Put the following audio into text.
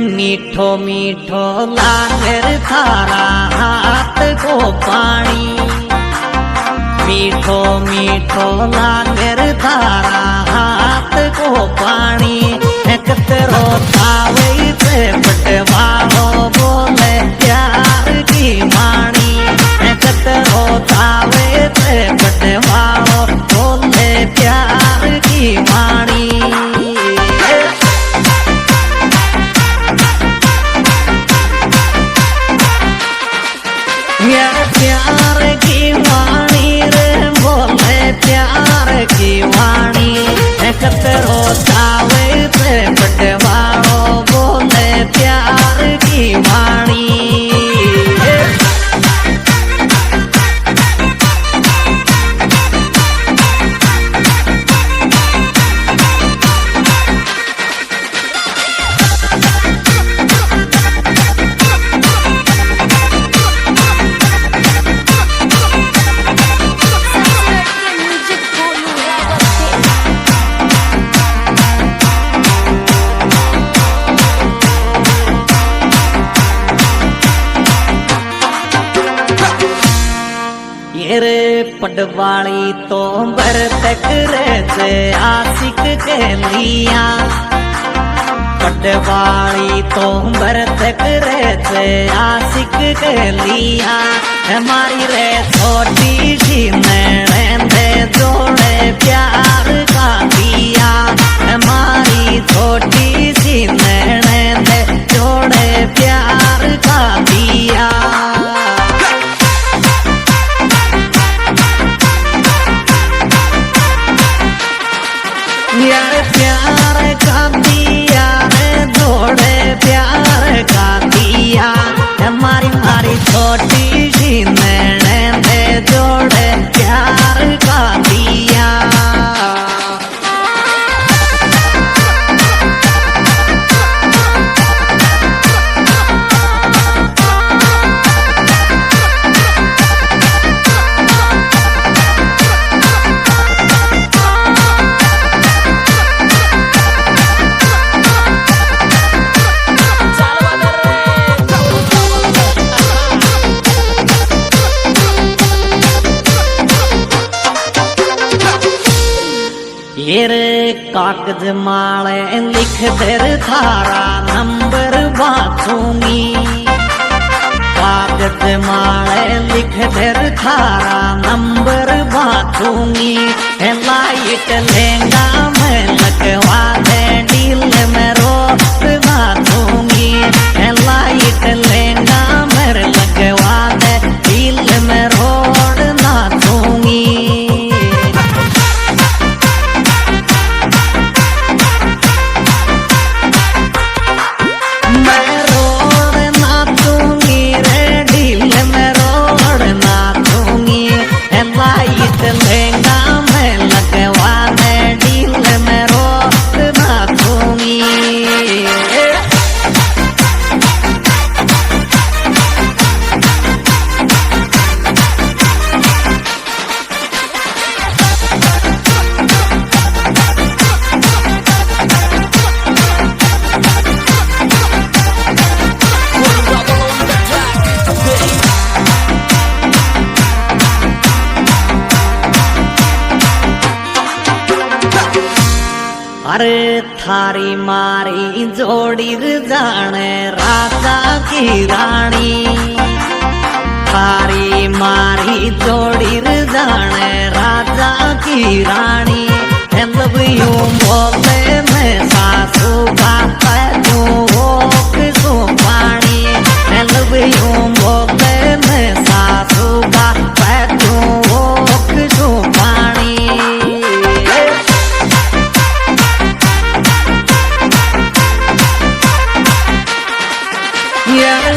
मीठो मीठो लांगर थारा हाथ को पानी, मीठो मीठो लांगर थारा हाथ को पानी, कतरो तावे से पटवाओ बोले प्यार की मानी, कतरो तावे से पटवाओ बोले प्यार की मानी। प्यार की वाणी रे बोले प्यार की वाणी, कतरो तावे से पटवाओ बोले प्यार की वाणी। पटवाली तो बरतक रहते आशिक के लिया, पटवाली तो बरतक रहते आशिक के लिया, हमारी रे छोटी सी नैने जोड़े प्यार का दिया, हमारी छोटी सी नैने जोड़े प्यार का दिया। प्यार का दिया रे जोड़े प्यार का दिया, हमारी मारी छोटी सी नैने जोड़े प्यार का दिया। रे कागज माले लिख दर थारा नंबर बाछूंगी, कागज माले लिख दर थारा नंबर बाछूंगी, लाइट लहंगा में लगवा दे डील में रोट बाछूंगी, लाइट लहंगा में लगवा दे डील में रोड नाचूंगी। अरे थारी मारी जोड़ी जाने राजा की रानी, थारी मारी जोड़ी जाने राजा की रानी, लव यू बोले मैं सासू का पैदू किसू पानी, लव यू बोले मैं सासू का पैदू किसू पानी। Yeah.